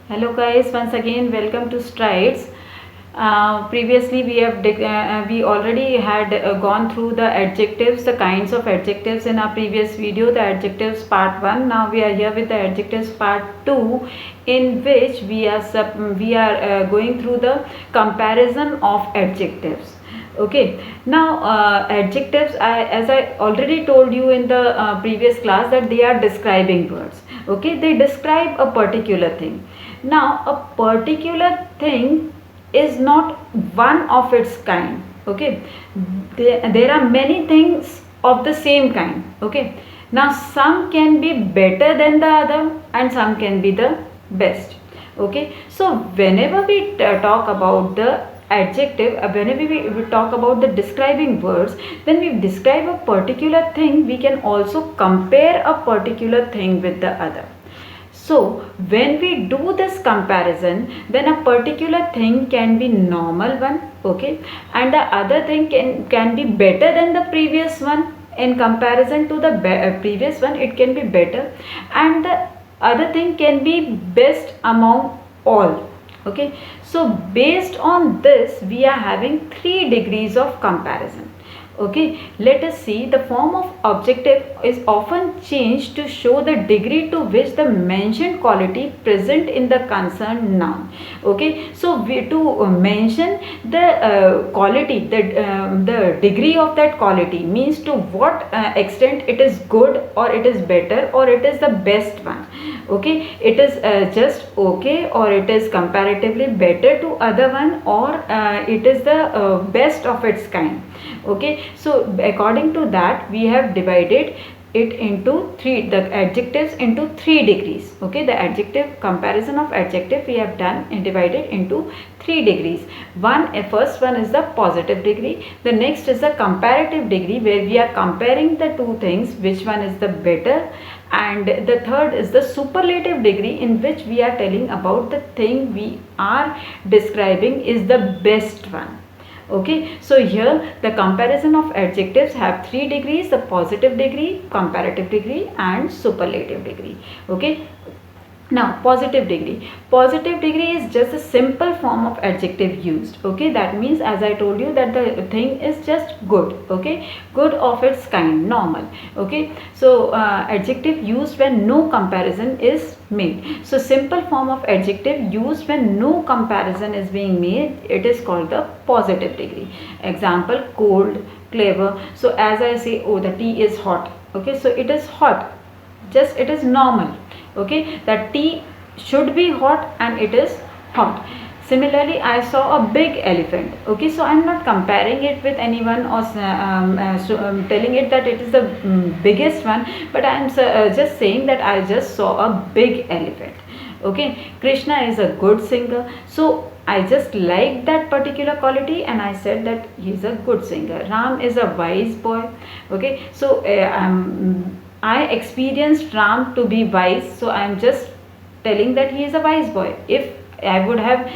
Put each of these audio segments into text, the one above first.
Hello guys, once again welcome to Strides. Previously we already had gone through the adjectives, the kinds of adjectives in our previous video, the adjectives part 1. Now we are here with the adjectives part 2, in which we are going through the comparison of adjectives. Okay, now adjectives, as I already told you in the previous class, that they are describing words. Okay, they describe a particular thing. Now a particular thing is not one of its kind. Okay, there are many things of the same kind. Okay, now some can be better than the other and some can be the best. Okay, so whenever we talk about the adjective, whenever we talk about the describing words, then we describe a particular thing, we can also compare a particular thing with the other. So when we do this comparison, then a particular thing can be normal one, okay, and the other thing can be better than the previous one. In comparison to the previous one, it can be better, and the other thing can be best among all. Okay, so based on this, we are having 3 degrees of comparison. Okay, let us see. The form of objective is often changed to show the degree to which the mentioned quality present in the concerned noun. Okay, so to mention the quality, the degree of that quality means to what extent it is good, or it is better, or it is the best one. Okay, it is just okay, or it is comparatively better to other one, or it is the best of its kind. Okay, so according to that, we have divided it into the adjectives into 3 degrees. Okay, the adjective comparison of adjective we have done and divided into 3 degrees. First one is the positive degree, the next is the comparative degree, where we are comparing the two things, which one is the better, and the third is the superlative degree, in which we are telling about the thing we are describing is the best one. Okay, so here the comparison of adjectives have 3 degrees: the positive degree, comparative degree, and superlative degree. Okay, now positive degree. Positive degree is just a simple form of adjective used. Okay, that means, as I told you, that the thing is just good. Okay, good of its kind, normal. Okay, so adjective used when no comparison is made. So simple form of adjective used when no comparison is being made, it is called the positive degree. Example: cold, clever. So as I say, oh, the tea is hot. Okay, so it is hot, just it is normal. Okay, that tea should be hot and it is hot. Similarly, I saw a big elephant. Okay, so I'm not comparing it with anyone, or telling it that it is the biggest one, but I'm just saying that I just saw a big elephant. Okay, Krishna is a good singer, so I just liked that particular quality and I said that he's a good singer. Ram is a wise boy. Okay, so I experienced Ram to be wise, so I am just telling that he is a wise boy. If I would have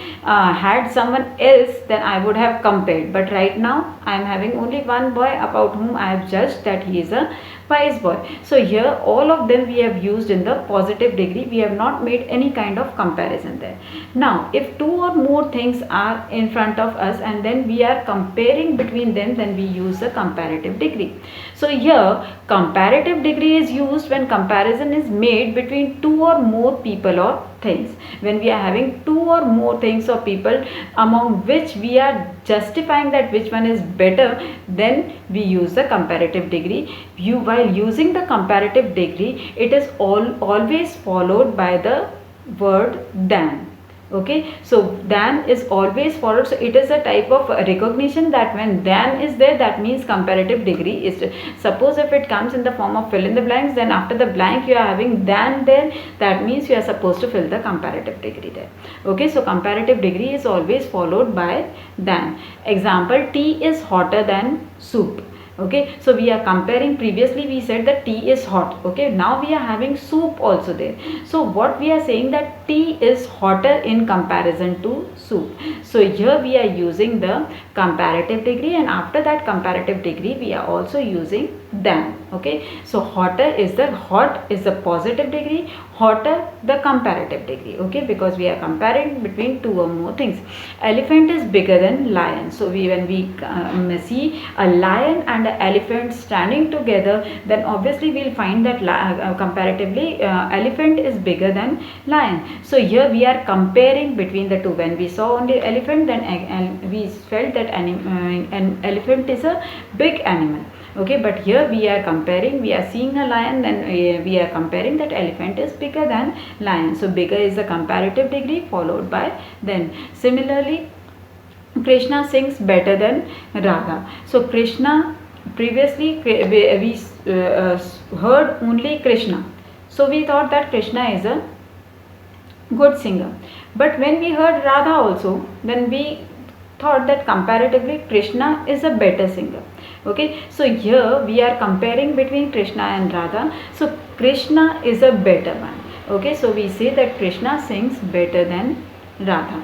had someone else, then I would have compared. But right now, I am having only one boy about whom I have judged that he is a wise boy. So here, all of them we have used in the positive degree. We have not made any kind of comparison there. Now, if 2 or more things are in front of us and then we are comparing between them, then we use the comparative degree. So here, comparative degree is used when comparison is made between 2 or more people or things. When we are having 2 or more things or people among which we are justifying that which one is better, then we use the comparative degree. While using the comparative degree, it is always followed by the word than. Okay, so than is always followed, so it is a type of recognition that when than is there, that means comparative degree is there. Suppose if it comes in the form of fill in the blanks, then after the blank you are having than there, that means you are supposed to fill the comparative degree there. Okay, so comparative degree is always followed by than. Example: tea is hotter than soup. Okay, so we are comparing. Previously we said that tea is hot. Okay, now we are having soup also there. So what we are saying, that tea is hotter in comparison to soup. So here we are using the comparative degree, and after that comparative degree we are also using than. Okay, so hot is the positive degree, hotter, the comparative degree. Okay, because we are comparing between two or more things. Elephant is bigger than lion. So when we see a lion and an elephant standing together, then obviously we'll find that comparatively elephant is bigger than lion. So here we are comparing between the two. When we saw only elephant, then we felt that an elephant is a big animal. Okay, but here we are comparing, we are seeing a lion, then we are comparing that elephant is bigger than lion. So bigger is the comparative degree, followed by then. Similarly, Krishna sings better than Radha. So Krishna, previously we heard only Krishna. So we thought that Krishna is a good singer. But when we heard Radha also, then we thought that comparatively Krishna is a better singer. Okay, so here we are comparing between Krishna and Radha. So Krishna is a better one. Okay, so we say that Krishna sings better than Radha.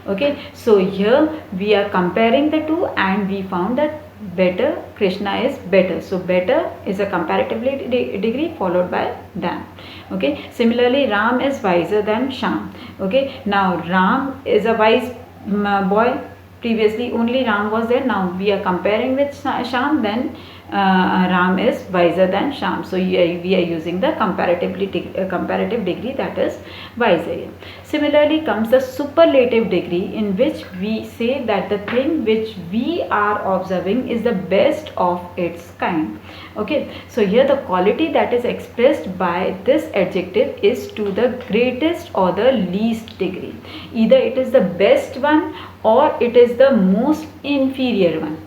Okay, so here we are comparing the two and we found that better, Krishna is better. So better is a comparatively degree, followed by than. Okay, similarly Ram is wiser than Shyam. Okay, now Ram is a wise boy. Previously only Ram was there. Now we are comparing with Shyam, then Ram is wiser than Shyam. So we are using the comparative degree, that is wiser. Similarly comes the superlative degree, in which we say that the thing which we are observing is the best of its kind. Okay, so here the quality that is expressed by this adjective is to the greatest or the least degree. Either it is the best one or it is the most inferior one.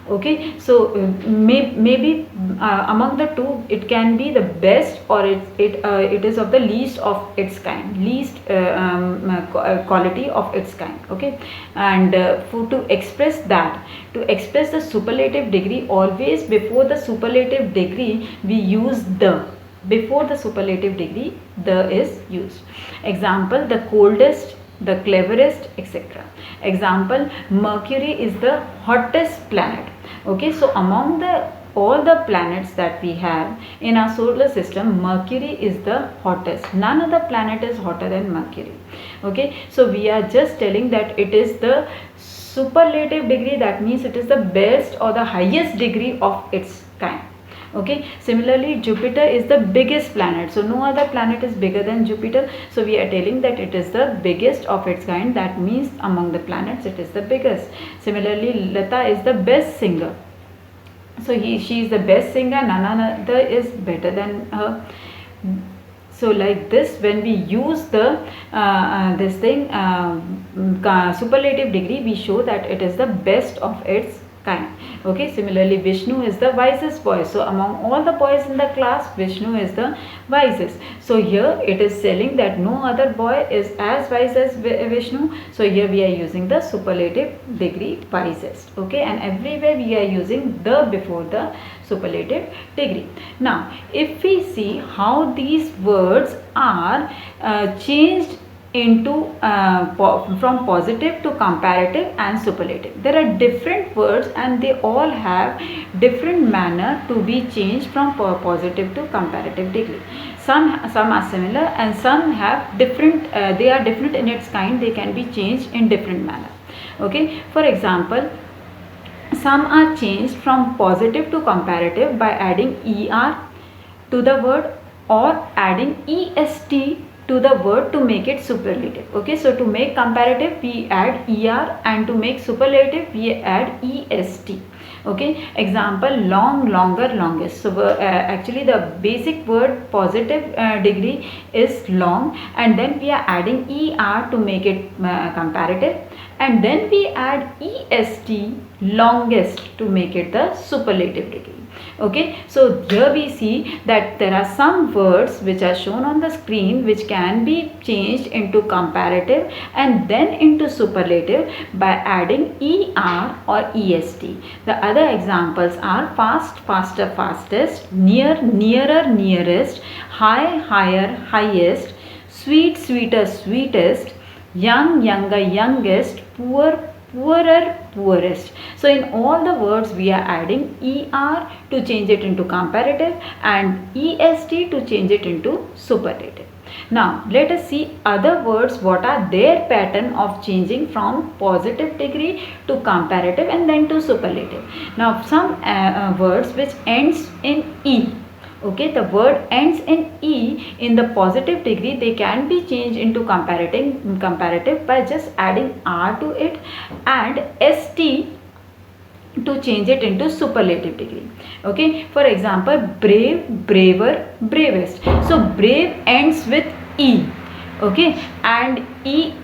Okay, so maybe among the two it can be the best, or it is of the least of its kind, least quality of its kind. Okay, and to express the superlative degree, always before the superlative degree we use the. Before the superlative degree, the is used. Example, the coldest, the cleverest, etc. Example, Mercury is the hottest planet. Okay, so among all the planets that we have in our solar system, Mercury is the hottest. None other planet is hotter than Mercury. Okay, so we are just telling that it is the superlative degree, that means it is the best or the highest degree of its kind. Okay, similarly Jupiter is the biggest planet, so no other planet is bigger than Jupiter. So we are telling that it is the biggest of its kind, that means among the planets it is the biggest. Similarly, Lata is the best singer, so she is the best singer, none other is better than her. So like this, when we use the superlative degree, we show that it is the best of its kind. Okay, similarly Vishnu is the wisest boy, so among all the boys in the class, Vishnu is the wisest. So here it is telling that no other boy is as wise as Vishnu. So here we are using the superlative degree, wisest. Okay, and everywhere we are using the before the superlative degree. Now if we see how these words are changed into from positive to comparative and superlative. There are different words and they all have different manner to be changed from positive to comparative degree. Some are similar and some have different, they are different in its kind, they can be changed in different manner. Okay, for example, some are changed from positive to comparative by adding er to the word or adding est to the word to make it superlative. Okay, so to make comparative we add er, and to make superlative we add est. Okay, example, long, longer, longest. So actually the basic word positive degree is long, and then we are adding er to make it comparative, and then we add est, longest, to make it the superlative degree. Okay, so here we see that there are some words which are shown on the screen which can be changed into comparative and then into superlative by adding er or est. The other examples are fast, faster, fastest, near, nearer, nearest, high, higher, highest, sweet, sweeter, sweetest, young, younger, youngest, poor, poorer, poorest. So in all the words we are adding er to change it into comparative and est to change it into superlative. Now let us see other words, what are their pattern of changing from positive degree to comparative and then to superlative. Now some words which ends in E. Okay, the word ends in E in the positive degree, they can be changed into comparative by just adding R to it and ST to change it into superlative degree. Okay, for example, brave, braver, bravest. So brave ends with E. Okay, and E,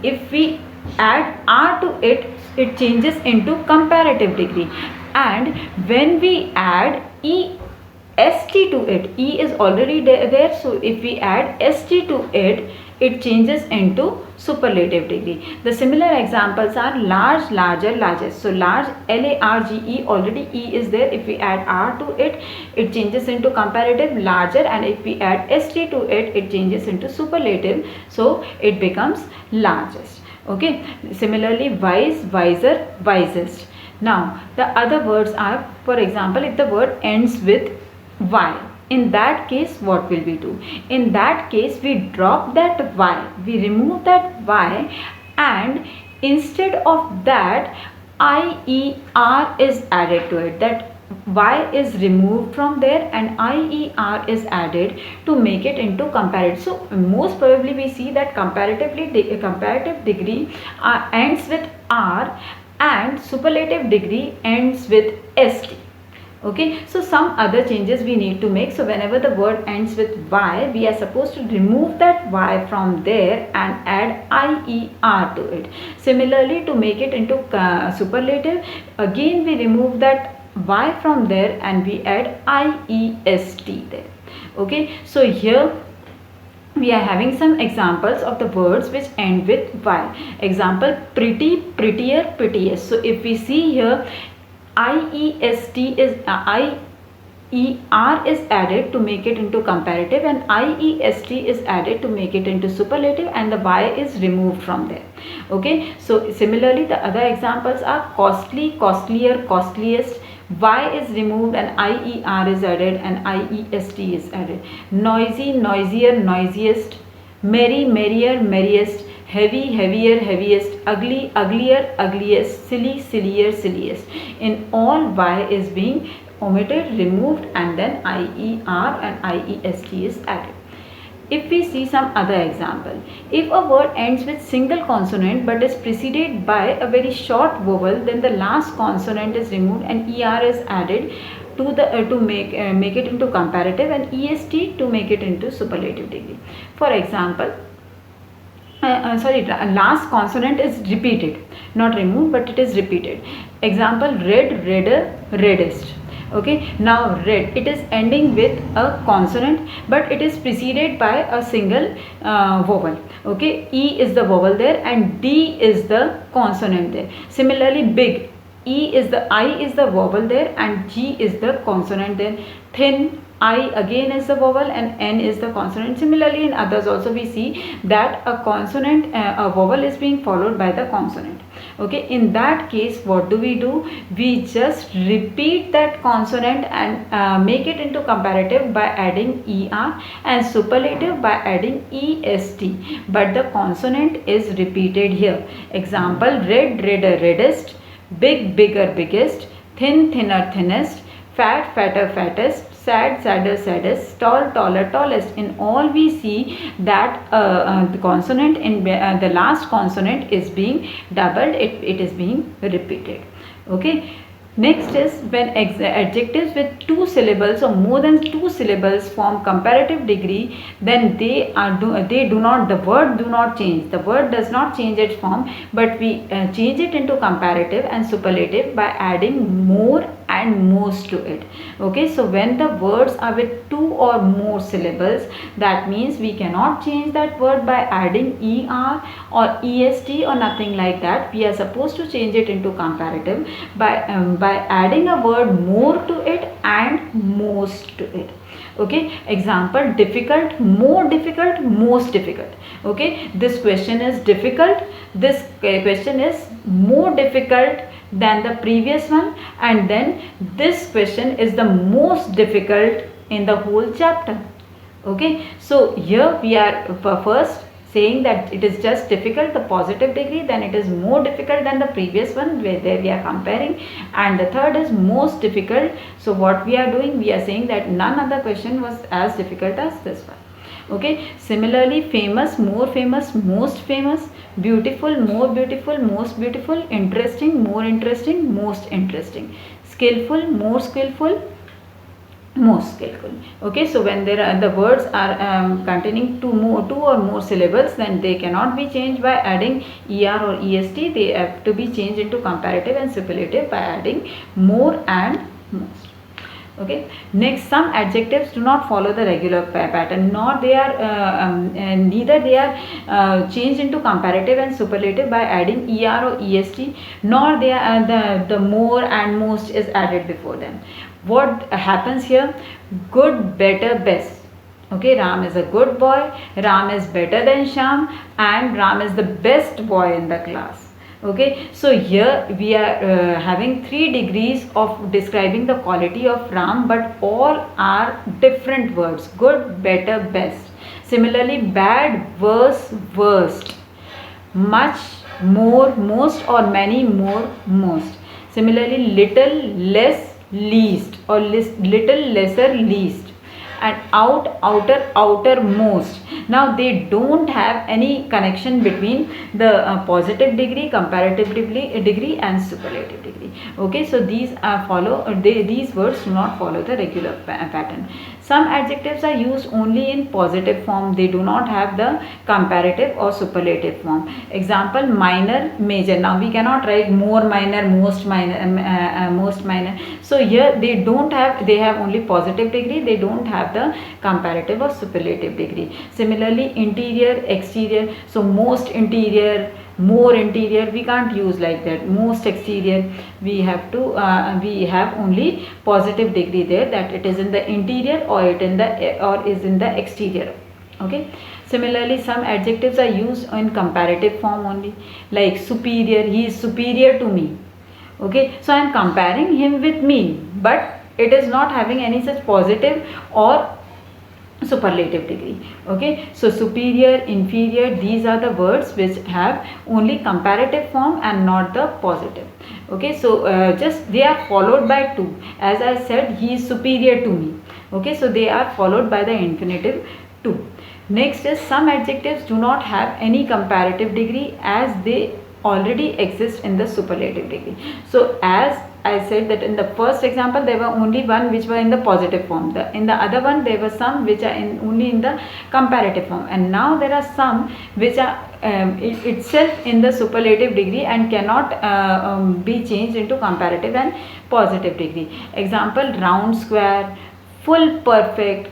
if we add R to it, it changes into comparative degree. And when we add ST to it, E is already there, so if we add ST to it, it changes into superlative degree. The similar examples are large, larger, largest. So large, LARGE, already E is there. If we add R to it, it changes into comparative, larger, and if we add ST to it, it changes into superlative. So it becomes largest. Okay. Similarly, wise, wiser, wisest. Now the other words are, for example, if the word ends with Y, in that case what will we do? In that case we drop that Y, we remove that Y, and instead of that IER is added to it. That Y is removed from there and IER is added to make it into comparative. So most probably we see that comparative degree ends with R and superlative degree ends with ST. Okay, so some other changes we need to make. So whenever the word ends with Y, we are supposed to remove that Y from there and add IER to it. Similarly, to make it into superlative, again we remove that Y from there and we add IEST there. Okay, so here we are having some examples of the words which end with Y. Example, pretty, prettier, prettiest. So if we see here, IEST is IER is added to make it into comparative and IEST is added to make it into superlative, and the Y is removed from there. Okay, so similarly the other examples are costly, costlier, costliest. Y is removed and IER is added and IEST is added. Noisy, noisier, noisiest. Merry, merrier, merriest. Heavy, heavier, heaviest. Ugly, uglier, ugliest. Silly, sillier, silliest. In all, Y is being omitted, removed, and then IER and IEST is added. If we see some other example, if a word ends with single consonant but is preceded by a very short vowel, then the last consonant is removed and ER is added to the to make it into comparative and EST to make it into superlative degree. For example, last consonant is repeated, not removed, but it is repeated. Example, red, redder, reddest. Okay, now red, it is ending with a consonant but it is preceded by a single vowel. Okay, E is the vowel there and D is the consonant there. Similarly, big, I is the vowel there and G is the consonant there. Thin, I again is the vowel and N is the consonant. Similarly, in others also we see that a consonant, a vowel is being followed by the consonant. Okay, in that case what do? We just repeat that consonant and make it into comparative by adding ER and superlative by adding EST, but the consonant is repeated here. Example, red, redder, reddest. Big, bigger, biggest. Thin, thinner, thinnest. Fat, fatter, fattest. Sad, sadder, saddest. Tall, taller, tallest. In all we see that the consonant in the last consonant is being doubled, it is being repeated. Okay. Next is when adjectives with 2 syllables or more than 2 syllables form comparative degree, then the word do not change. The word does not change its form, but we change it into comparative and superlative by adding more and most to it. Okay, so when the words are with 2 or more syllables, that means we cannot change that word by adding ER or EST or nothing like that. We are supposed to change it into comparative by adding a word more to it and most to it. Okay, example, difficult, more difficult, most difficult. Okay, this question is difficult, this question is more difficult than the previous one, and then this question is the most difficult in the whole chapter. Okay, so here we are first saying that it is just difficult, the positive degree, then it is more difficult than the previous one where there we are comparing, and the third is most difficult. So what we are doing, we are saying that none other question was as difficult as this one. Okay, similarly famous, more famous, most famous, beautiful, more beautiful, most beautiful, interesting, more interesting, most interesting, skillful, more skillful, most skillful. Okay, so when there are the words are containing two or more syllables, then they cannot be changed by adding er or est. They have to be changed into comparative and superlative by adding more and most. Okay, next, some adjectives do not follow the regular pattern, nor they are neither they are changed into comparative and superlative by adding er or est, nor they are the more and most is added before them. What happens here? Good, better, best. Okay, Ram is a good boy, Ram is better than Sham, and Ram is the best boy in the class. Okay, so here we are having 3 degrees of describing the quality of Ram, but all are different words: good, better, best. Similarly, bad, worse, worst, much, more, most, or many, more, most. Similarly, little, less, least, or little, lesser, least, and out, outer, outermost. Now they don't have any connection between the positive degree, comparative degree and superlative degree. Okay, so these these words do not follow the regular pattern. Some adjectives are used only in positive form. They do not have the comparative or superlative form. Example, minor, major. Now we cannot write more minor, most minor, most minor. So here they don't have, they have only positive degree. They don't have the comparative or superlative degree. Similarly, interior, exterior. So most interior, more interior, we can't use like that. Most exterior, we have to we have only positive degree there, that it is in the interior or it in the or is in the exterior. Okay, similarly some adjectives are used in comparative form only, like superior, he is superior to me. Okay, so I am comparing him with me, but it is not having any such positive or superlative degree. Okay, so superior, inferior, these are the words which have only comparative form and not the positive. Okay, so just they are followed by 2. As I said, he is superior to me. Okay, so they are followed by the infinitive 2. Next is, some adjectives do not have any comparative degree as they already exist in the superlative degree. So as I said that in the first example there were only one which were in the positive form. In the other one there were some which are only in the comparative form, and now there are some which are itself in the superlative degree and cannot be changed into comparative and positive degree. Example, round, square, full, perfect,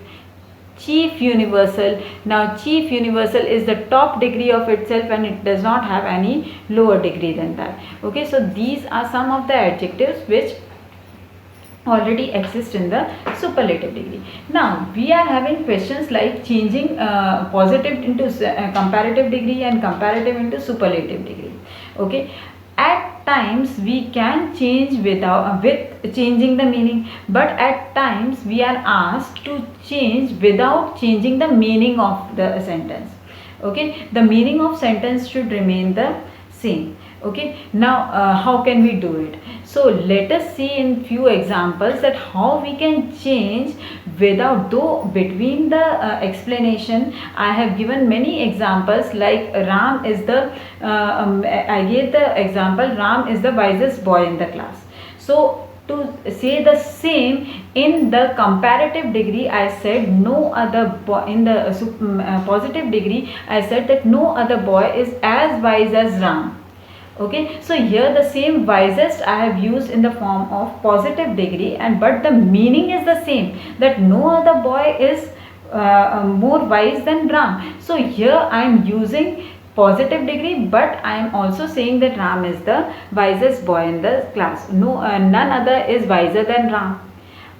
chief universal. Now chief universal is the top degree of itself and it does not have any lower degree than that. Okay, so these are some of the adjectives which already exist in the superlative degree. Now we are having questions like changing positive into comparative degree and comparative into superlative degree. Okay, at times we can change without with changing the meaning, but at times we are asked to change without changing the meaning of the sentence. Okay, the meaning of sentence should remain the same. Okay, now how can we do it? So let us see in few examples that how we can change without, though between the explanation I have given many examples, like Ram is the I gave the example, Ram is the wisest boy in the class. So to say the same in the comparative degree, I said no other boy. In the positive degree, I said that no other boy is as wise as Ram. Okay, so here the same wisest I have used in the form of positive degree, and but the meaning is the same, that no other boy is more wise than Ram. So here I am using positive degree, but I am also saying that Ram is the wisest boy in the class. No, none other is wiser than Ram.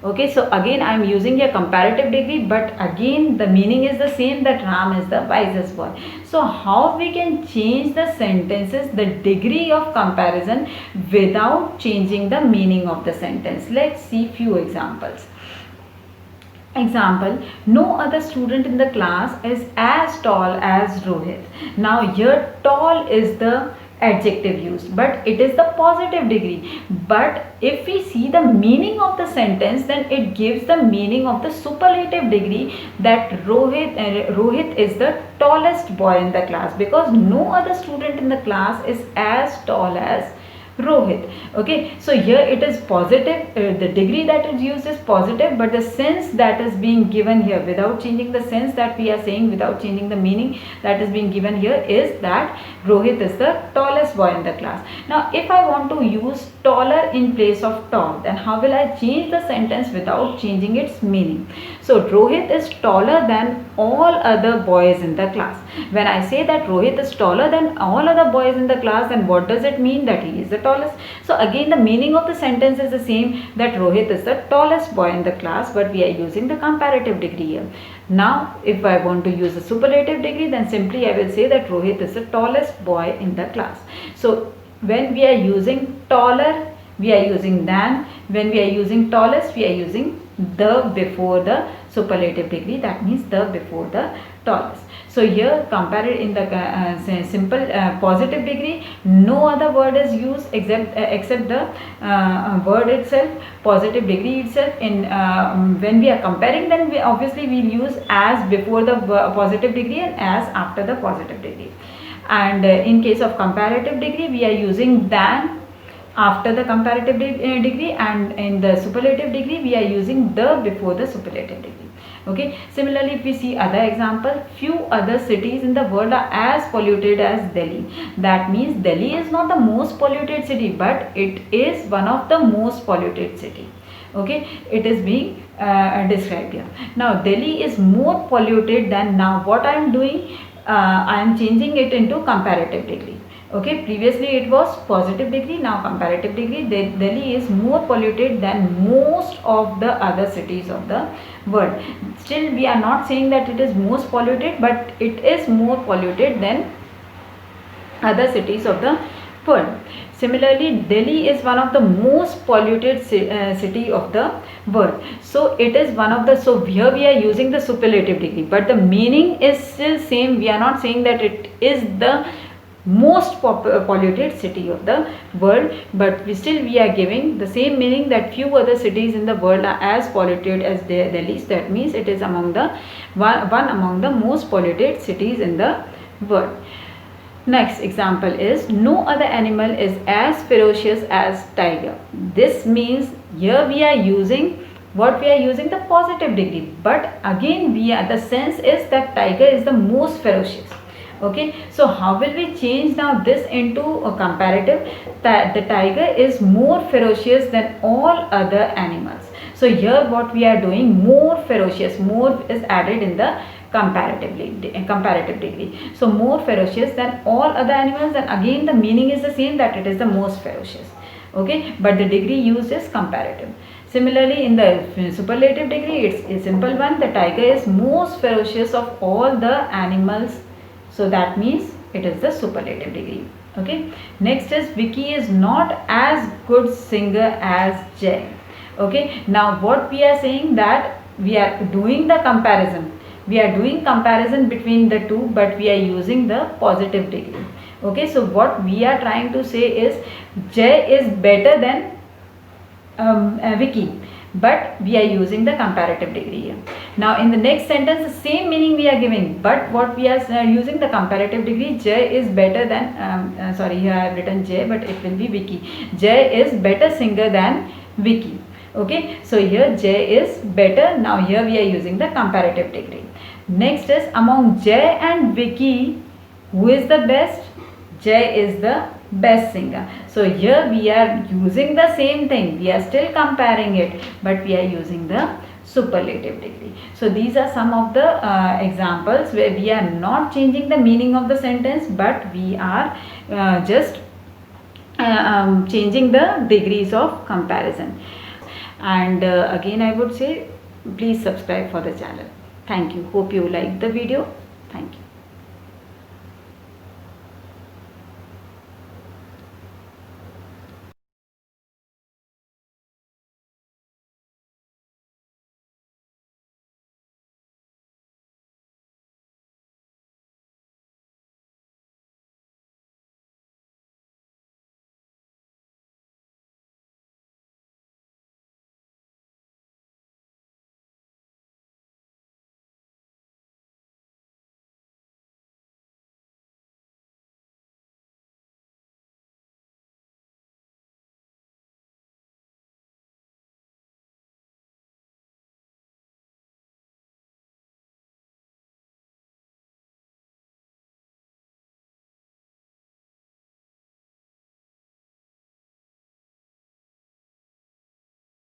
Okay, so again I am using a comparative degree, but again the meaning is the same, that Ram is the wisest boy. So how we can change the sentences, the degree of comparison, without changing the meaning of the sentence? Let's see few examples. Example, no other student in the class is as tall as Rohit. Now here tall is the adjective used, but it is the positive degree. But if we see the meaning of the sentence, then it gives the meaning of the superlative degree, that Rohit is the tallest boy in the class, because no other student in the class is as tall as Rohit. Okay, so here it is positive, the degree that is used is positive, but the sense that is being given here, without changing the sense that we are saying, without changing the meaning that is being given here, is that Rohit is the tallest boy in the class. Now if I want to use taller in place of tall, then how will I change the sentence without changing its meaning? So Rohit is taller than all other boys in the class. When I say that Rohit is taller than all other boys in the class, then what does it mean? That he is the tallest. So again the meaning of the sentence is the same, that Rohit is the tallest boy in the class, but we are using the comparative degree here. Now if I want to use a superlative degree, then simply I will say that Rohit is the tallest boy in the class. So when we are using taller, we are using than. When we are using tallest, we are using the before the superlative degree, that means the before the tallest. So here compare it in the simple positive degree, no other word is used except the word itself, positive degree itself. In when we are comparing, then we obviously will use as before the positive degree and as after the positive degree. And in case of comparative degree, we are using than after the comparative degree, and in the superlative degree we are using the before the superlative degree. Okay, similarly if we see other example, few other cities in the world are as polluted as Delhi. That means Delhi is not the most polluted city, but it is one of the most polluted city. Okay, it is being described here. Now Delhi is more polluted than, now what I am doing, I am changing it into comparative degree. Okay, previously it was positive degree, now comparative degree. Delhi is more polluted than most of the other cities of the world. Still we are not saying that it is most polluted, but it is more polluted than other cities of the world. Similarly, Delhi is one of the most polluted city of the world. So it is one of the, so here we are using the superlative degree, but the meaning is still same. We are not saying that it is the most polluted city of the world, but we are giving the same meaning, that few other cities in the world are as polluted as Delhi. That means it is among the one among the most polluted cities in the world. Next example is, no other animal is as ferocious as tiger. This means here we are using what we are using, the positive degree, but again the sense is that tiger is the most ferocious. Okay, so how will we change now this into a comparative, that the tiger is more ferocious than all other animals. So here what we are doing, more ferocious, more is added in the comparative degree. So more ferocious than all other animals, and again the meaning is the same, that it is the most ferocious. Okay, but the degree used is comparative. Similarly in the superlative degree, it's a simple one, the tiger is most ferocious of all the animals. So that means it is the superlative degree. Okay, next is, Vicky is not as good singer as Jay. Okay, now what we are saying, that we are doing the comparison. We are doing comparison between the two, but we are using the positive degree. Okay, so what we are trying to say is, Jay is better than Vicky, but we are using the comparative degree here. Now in the next sentence, the same meaning we are giving, but what we are using the comparative degree. Jay is better than, sorry, here I have written Jay, but it will be Vicky. Jay is better singer than Vicky. Okay, so here Jay is better. Now here we are using the comparative degree. Next is, among Jay and Vicky, who is the best? Jay is the best singer. So here we are using the same thing, we are still comparing it, but we are using the superlative degree. So these are some of the examples where we are not changing the meaning of the sentence, but we are just changing the degrees of comparison. And again I would say, please subscribe for the channel. Thank you. Hope you liked the video. Thank you.